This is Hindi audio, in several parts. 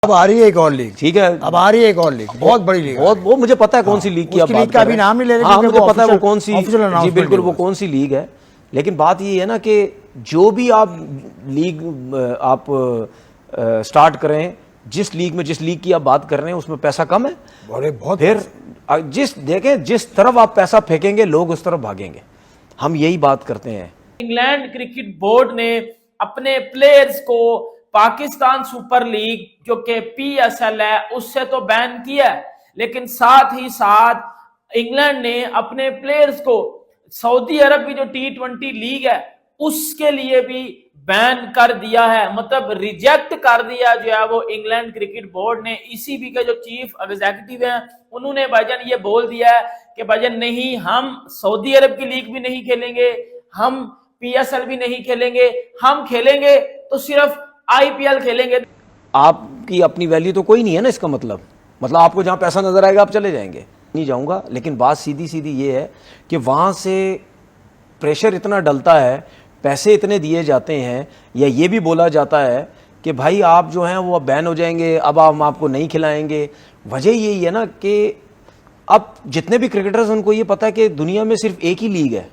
अब आ रही है एक और लीग। ठीक है, अब आ रही है एक और लीग, बहुत बड़ी लीग, बहुत वो मुझे पता है कौन सी लीग की आप बात लीग का भी नाम नहीं ले रहे। हाँ, मुझे पता है वो कौन सी, जी बिल्कुल वो कौन सी लीग है। लेकिन बात ये है ना कि जो भी आप लीग आप स्टार्ट करें, जिस लीग की आप बात कर रहे हैं उसमें पैसा कम है, बहुत फिर जिस तरफ आप पैसा फेंकेंगे लोग उस तरफ भागेंगे। हम यही बात करते हैं। इंग्लैंड क्रिकेट बोर्ड ने अपने प्लेयर्स को पाकिस्तान सुपर लीग जो कि PSL है उससे तो बैन किया है, लेकिन साथ ही साथ इंग्लैंड ने अपने प्लेयर्स को सऊदी अरब की जो T20 लीग है उसके लिए भी बैन कर दिया है, मतलब रिजेक्ट कर दिया जो है वो इंग्लैंड क्रिकेट बोर्ड ने। ECB के जो चीफ एग्जीक्यूटिव हैं उन्होंने भाईजान ये बोल दिया है कि भाईजान नहीं, हम सऊदी अरब की लीग भी नहीं खेलेंगे, हम PSL भी नहीं खेलेंगे, हम खेलेंगे तो सिर्फ IPL खेलेंगे। आपकी अपनी वैल्यू तो कोई नहीं है ना, इसका मतलब आपको जहां पैसा नजर आएगा आप चले जाएंगे। नहीं जाऊंगा, लेकिन बात सीधी सीधी ये है कि वहां से प्रेशर इतना डलता है, पैसे इतने दिए जाते हैं, या ये भी बोला जाता है कि भाई आप जो हैं वो अब बैन हो जाएंगे, अब हम आपको नहीं खिलाएंगे। वजह यही है ना कि अब जितने भी क्रिकेटर्स उनको ये पता है कि दुनिया में सिर्फ एक ही लीग है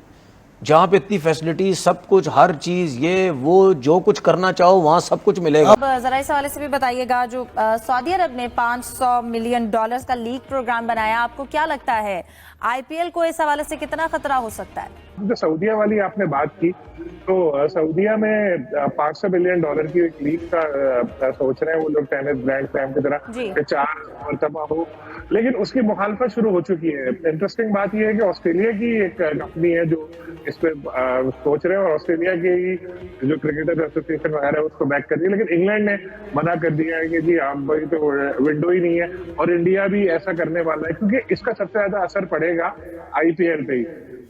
जहाँ पे इतनी फैसिलिटी, सब कुछ, हर चीज, ये वो जो कुछ करना चाहो वहाँ सब कुछ मिलेगा। अब जरा इस हवाले से भी बताइएगा, जो सऊदी अरब ने $500 मिलियन का लीग प्रोग्राम बनाया, आपको क्या लगता है IPL को इस हवाले से कितना खतरा हो सकता है? जो सऊदीया वाली आपने बात की, तो सऊदीया में $500 मिलियन की एक लीग का सोच रहे हैं वो लोग, टेनिस ग्रैंड स्लैम की तरह कि 4 मरतबा हो, लेकिन उसकी मुखालफत शुरू हो चुकी है। इंटरेस्टिंग बात यह है कि ऑस्ट्रेलिया की एक कंपनी है जो इस पे सोच रहे हैं, और ऑस्ट्रेलिया की जो क्रिकेटर एसोसिएशन वगैरह है उसको बैक कर दिया, लेकिन इंग्लैंड ने मना कर दिया है कि जी आप भाई तो विंडो ही नहीं है, और इंडिया भी ऐसा करने वाला है क्योंकि इसका सबसे ज्यादा असर पड़ेगा IPL पे ही।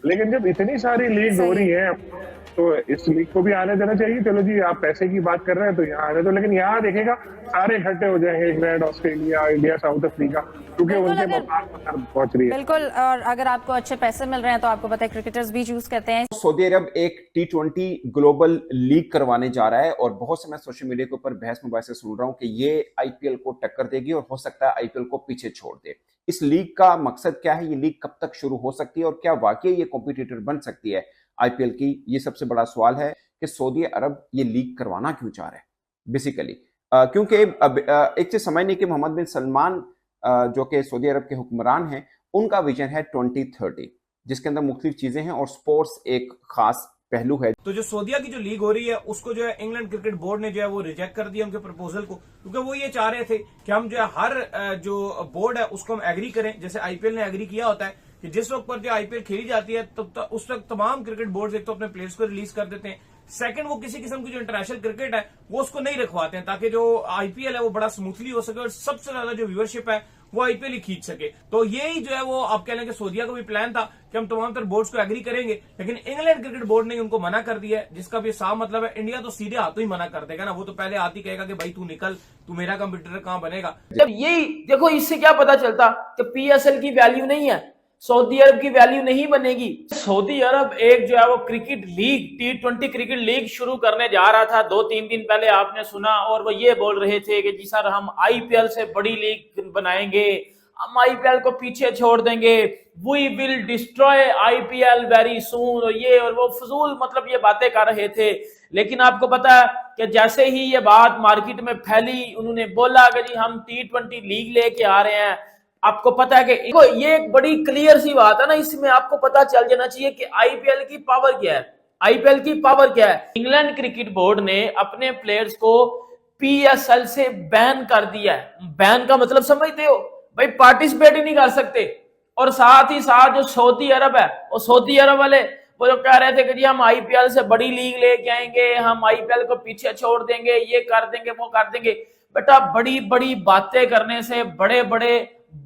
लेकिन जब इतनी सारी लीग हो रही है तो इस लीग को भी आने देना चाहिए। चलो जी आप पैसे की बात कर रहे हैं तो यहाँ आने दो, लेकिन यहाँ देखेगा सारे इकट्ठे हो जाएंगे, England, Australia, India, south Africa, क्योंकि उनके पहुंच रही है। बिल्कुल, और अगर आपको अच्छे पैसे मिल रहे हैं तो आपको पता है क्रिकेटर्स भी चूज करते हैं। सऊदी अरब एक T20 ग्लोबल लीग करवाने जा रहा है, और बहुत से मैं सोशल मीडिया के ऊपर बहस मुबाहिसे सुन रहा हूं कि ये IPL को टक्कर देगी और हो सकता है IPL को पीछे छोड़ दे। इस लीग का मकसद क्या है, ये लीग कब तक शुरू हो सकती है, और क्या वाकई ये कॉम्पिटिटर बन सकती है IPL की? ये सबसे बड़ा सवाल है कि सऊदी अरब ये लीग करवाना क्यों चाह रहे हैं बेसिकली, क्योंकि एक चीज समझने की मोहम्मद बिन सलमान जो कि सऊदी अरब के हुक्मरान हैं, उनका विजन है 2030, जिसके अंदर मुख्तलिफ चीजें हैं और स्पोर्ट्स एक खास पहलू है। तो जो सऊदीया की जो लीग हो रही है उसको जो है इंग्लैंड क्रिकेट बोर्ड ने जो है वो रिजेक्ट कर दिया उनके प्रपोजल को, क्योंकि वो ये चाह रहे थे कि हम जो है हर जो बोर्ड है उसको हम एग्री करें, जैसे IPL ने एग्री किया होता है कि जिस वक्त पर जो IPL खेली जाती है तो उस वक्त तमाम क्रिकेट बोर्ड एक तो अपने प्लेयर्स को रिलीज कर देते हैं, सेकंड वो किसी किस्म की जो इंटरनेशनल क्रिकेट है वो उसको नहीं रखवाते हैं, ताकि जो IPL है वो बड़ा स्मूथली हो सके और सबसे ज्यादा जो व्यूअरशिप है वो IPL ही खींच सके। तो यही जो है वो आप कह लें कि सऊदीया का भी प्लान था कि हम तमाम तरह बोर्ड्स को एग्री करेंगे, लेकिन इंग्लैंड क्रिकेट बोर्ड ने उनको मना कर दिया है, जिसका भी साफ मतलब है इंडिया तो सीधे हाथों ही मना कर देगा ना, वो तो पहले हाथ ही कहेगा कि भाई तू निकल, तू मेरा कंप्यूटर कहां बनेगा। जब यही देखो, इससे क्या पता चलता कि PSL की वैल्यू नहीं है, सऊदी अरब की वैल्यू नहीं बनेगी। सऊदी अरब एक जो है वो cricket league, T20 cricket league शुरू करने जा रहा था 2-3 दिन पहले, आपने सुना, और वो ये बोल रहे थे कि जी सर हम IPL से बड़ी लीग बनाएंगे, हम IPL को पीछे छोड़ देंगे, we will destroy IPL very soon, और ये और वो फजूल मतलब ये बातें कर रहे थे। लेकिन आपको पता है कि जैसे ही ये बात मार्केट में फैली, उन्होंने बोला कि जी हम T20 लीग लेके आ रहे हैं। आपको पता है कि ये एक बड़ी क्लियर सी बात है ना, इसमें आपको पता चल जाना चाहिए कि IPL की पावर क्या है। IPL की पावर क्या है? इंग्लैंड क्रिकेट बोर्ड ने अपने प्लेयर्स को PSL से बैन कर दिया है। बैन का मतलब समझते हो भाई, पार्टिसिपेट ही नहीं कर सकते। और साथ ही साथ जो सऊदी अरब है, वो सऊदी अरब वाले वो जो कह रहे थे कि जी हम IPL से बड़ी लीग लेके आएंगे, हम IPL को पीछे छोड़ देंगे, ये कर देंगे, वो कर देंगे। बेटा बड़ी बड़ी बातें करने से, बड़े बड़े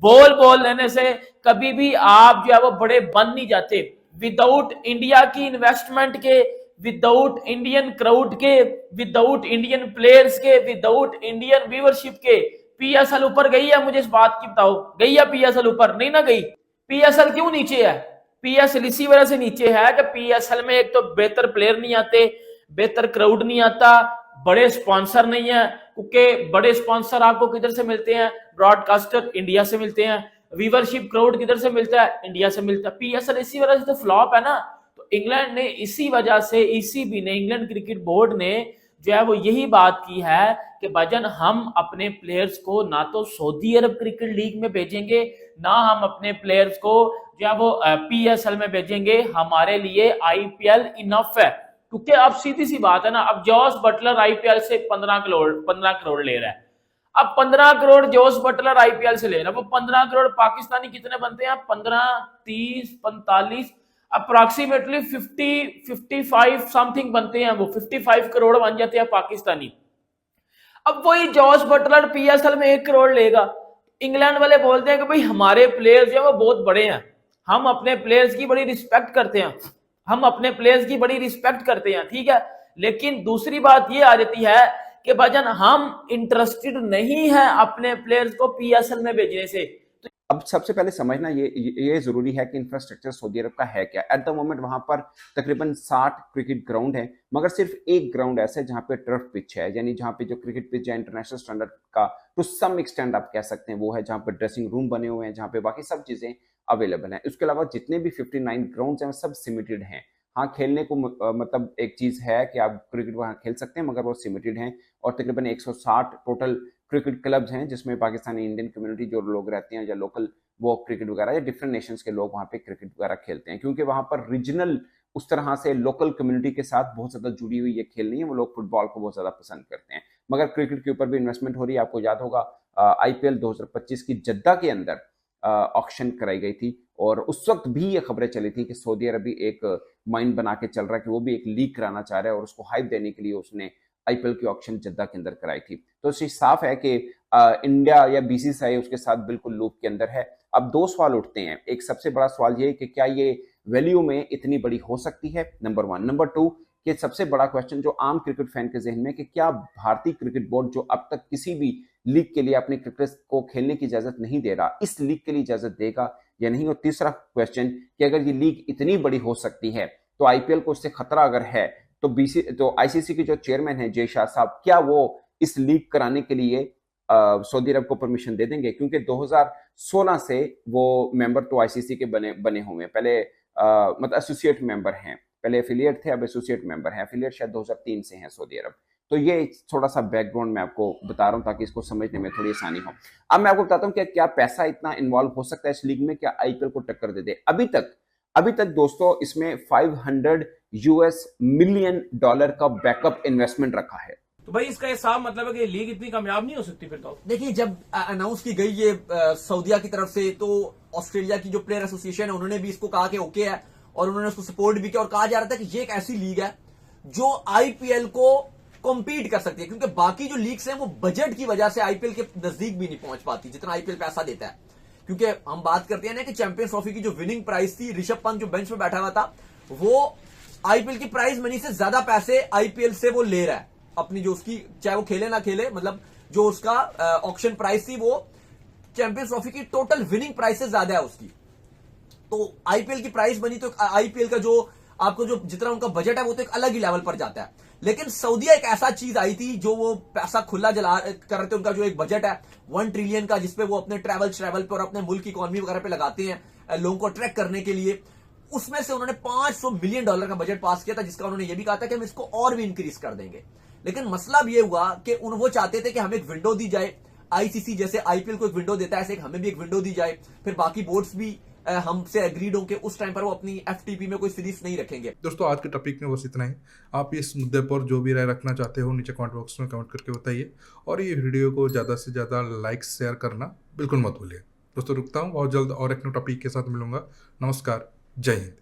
बोल लेने से कभी भी आप जो है वो बड़े बन नहीं जाते। विदाउट इंडिया की इन्वेस्टमेंट के, विदाउट इंडियन क्राउड के, विदाउट इंडियन प्लेयर्स के, विदाउट इंडियन व्यूअरशिप के PSL ऊपर गई है? मुझे इस बात की बताओ, गई है PSL ऊपर? नहीं ना गई। PSL क्यों नीचे है? PSL इसी वजह से नीचे है कि PSL में एक तो बेहतर प्लेयर नहीं आते, बेहतर क्राउड नहीं आता, बड़े स्पॉन्सर नहीं है, क्योंकि बड़े स्पॉन्सर आपको किधर से मिलते हैं, ब्रॉडकास्टर इंडिया से मिलते हैं, व्यूवरशिप क्राउड किधर से मिलता है, इंडिया से मिलता है। पीएसएल इसी वजह से तो फ्लॉप है ना। तो इंग्लैंड ने इसी वजह से, ईसीबी ने, इंग्लैंड क्रिकेट बोर्ड ने जो है वो यही बात की है कि भाईजान हम अपने प्लेयर्स को ना तो सऊदी अरब क्रिकेट लीग में भेजेंगे, ना हम अपने प्लेयर्स को जो है वो पीएसएल में भेजेंगे, हमारे लिए आईपीएल इनफ है। क्योंकि अब सीधी सी बात है ना, अब जॉस बटलर आईपीएल से 15 करोड़ ले रहा है। अब 15 करोड़ जॉस बटलर आईपीएल से ले रहा है, वो 15 करोड़ पाकिस्तानी कितने बनते हैं, 15, 30, 45, अप्रोक्सीमेटली 55 समथिंग बनते हैं, वो 55 करोड़ बन जाते हैं पाकिस्तानी। अब वही जॉस बटलर पीएसएल में 1 करोड़ लेगा। इंग्लैंड वाले बोलते हैं कि भाई हमारे प्लेयर्स जो है वो बहुत बड़े हैं, हम अपने प्लेयर्स की बड़ी रिस्पेक्ट करते हैं, हम अपने प्लेयर्स की बड़ी रिस्पेक्ट करते हैं, ठीक है। लेकिन दूसरी बात ये आ जाती है कि भाईजान हम इंटरेस्टेड नहीं है अपने प्लेयर्स को पीएसएल में भेजने से। अब सबसे पहले समझना ये जरूरी है कि इंफ्रास्ट्रक्चर सऊदी अरब का है क्या। एट द मोमेंट वहां पर तकरीबन 60 क्रिकेट ग्राउंड है, मगर सिर्फ एक ग्राउंड ऐसा है जहां पे टर्फ पिच है, यानी जहां पे जो क्रिकेट पिच है इंटरनेशनल स्टैंडर्ड का टू सम एक्सटेंड आप कह सकते हैं वो है, जहां पे ड्रेसिंग रूम बने हुए हैं, जहां पे बाकी सब चीजें अवेलेबल हैं। उसके अलावा जितने भी 59 ग्राउंड हैं वो सब सिमेटेड हैं। हाँ, खेलने को मतलब एक चीज है कि आप क्रिकेट वहां खेल सकते हैं, मगर वो सिमेटेड हैं। और तकरीबन 160 टोटल क्रिकेट क्लब्स हैं जिसमें पाकिस्तानी इंडियन कम्युनिटी जो लोग रहते हैं या लोकल वो क्रिकेट वगैरह या डिफरेंट नेशंस के लोग वहाँ पे क्रिकेट वगैरह खेलते हैं, क्योंकि वहाँ पर रीजनल उस तरह से लोकल कम्युनिटी के साथ बहुत ज्यादा जुड़ी हुई ये खेल नहीं है। वो लोग फुटबॉल को बहुत ज्यादा पसंद करते हैं, मगर क्रिकेट के ऊपर भी इन्वेस्टमेंट हो रही है। आपको याद होगा आईपीएल 2025 की जद्दा के अंदर ऑक्शन कराई गई थी और उस वक्त भी ये खबरें चली थी कि सऊदी अरब भी एक माइंड बना के चल रहा है कि वो भी एक लीग कराना चाह रहा है और उसको हाइप देने के लिए उसने आईपीएल की ऑक्शन जद्दा के अंदर कराई थी। तो इससे साफ है कि इंडिया या बीसीसीआई उसके साथ बिल्कुल लूप के अंदर है। अब दो सवाल उठते हैं। एक सबसे बड़ा सवाल ये है कि क्या ये वैल्यू में इतनी बड़ी हो सकती है, नंबर 1। नंबर 2 कि सबसे बड़ा क्वेश्चन जो आम क्रिकेट फैन के जहन में कि क्या भारतीय क्रिकेट बोर्ड जो अब तक किसी भी लीग के लिए अपने क्रिकेट को खेलने की इजाजत नहीं दे रहा, इस लीग के लिए इजाजत देगा या नहीं। और तीसरा क्वेश्चन कि अगर ये लीग इतनी बड़ी हो सकती है तो आईपीएल को उससे खतरा अगर है तो आईसीसी के जो चेयरमैन है जय शाह साहब, क्या वो इस लीग कराने के लिए सऊदी अरब को परमिशन दे देंगे, क्योंकि 2016 से वो मेंबर तो आईसीसी के बने हुए हैं। पहले मतलब एसोसिएट मेंबर हैं, पहले एफिलिएट थे, अब एसोसिएट मेंबर हैं। एफिलिएट शायद 2003 से हैं सऊदी अरब। तो ये थोड़ा सा बैकग्राउंड मैं आपको बता रहा हूं ताकि इसको समझने में थोड़ी आसानी हो। अब मैं आपको बताता हूं कि क्या पैसा इतना इन्वॉल्व हो सकता है इस लीग में, क्या आईपीएल को टक्कर दे दे। अभी तक दोस्तों इसमें $500 मिलियन का बैकअप इन्वेस्टमेंट रखा है। तो भाई इसका ये साफ मतलब है कि लीग इतनी कामयाब नहीं हो सकती फिर तो। देखिए, जब अनाउंस की गई ये सऊदीया की तरफ से, तो ऑस्ट्रेलिया की जो प्लेयर एसोसिएशन है उन्होंने भी इसको कहा कि ओके है और उन्होंने उसको सपोर्ट भी किया और कहा जा रहा था कि ये एक ऐसी लीग है जो आईपीएल को कॉम्पीट कर सकती है, क्योंकि बाकी जो लीग्स हैं वो बजट की वजह से आईपीएल के नजदीक भी नहीं पहुंच पाती जितना आईपीएल पैसा देता है। क्योंकि हम बात करते हैं ना कि चैंपियंस ट्रॉफी की जो विनिंग प्राइस थी, ऋषभ पंत जो बेंच में बैठा हुआ था वो आईपीएल की प्राइज मनी से ज्यादा पैसे आईपीएल से वो ले रहा है अपनी, जो उसकी चाहे वो खेले ना खेले, मतलब जो उसका ऑक्शन प्राइस थी वो चैंपियंस ट्रॉफी की टोटल विनिंग प्राइस से ज्यादा है उसकी। तो आईपीएल की प्राइस बनी तो आईपीएल का जो आपको जो जितना उनका बजट है वो तो एक अलग ही लेवल पर जाता है। लेकिन सऊदीया एक ऐसा चीज आई थी जो वो पैसा खुला जला कर रहे थे। उनका जो एक बजट है 1 ट्रिलियन का, जिसपे वो अपने ट्रैवल पे और अपने मुल्क की इकोनॉमी वगैरह पे लगाते हैं लोगों को अट्रैक्ट करने के लिए, उसमें से उन्होंने $500 मिलियन का बजट पास किया था, जिसका उन्होंने ये भी कहा था कि हम इसको और भी इंक्रीज कर देंगे। लेकिन मसला अब ये हुआ कि वो चाहते थे कि हमें एक विंडो दी जाए, आईसीसी जैसे आईपीएल को एक विंडो देता है ऐसे हमें भी एक विंडो दी जाए, फिर बाकी बोर्ड्स भी हमसे एग्रीड होंगे, उस टाइम पर वो अपनी एफटीपी में कोई सीरीज नहीं रखेंगे। दोस्तों आज के टॉपिक में बस इतना ही। आप इस मुद्दे पर जो भी राय रखना चाहते हो नीचे कमेंट बॉक्स में कमेंट करके बताइए और ये वीडियो को ज़्यादा से ज़्यादा लाइक शेयर करना बिल्कुल मत भूलिए। दोस्तों रुकता हूँ, बहुत जल्द और एक न्यू टॉपिक के साथ मिलूंगा। नमस्कार, जय हिंद।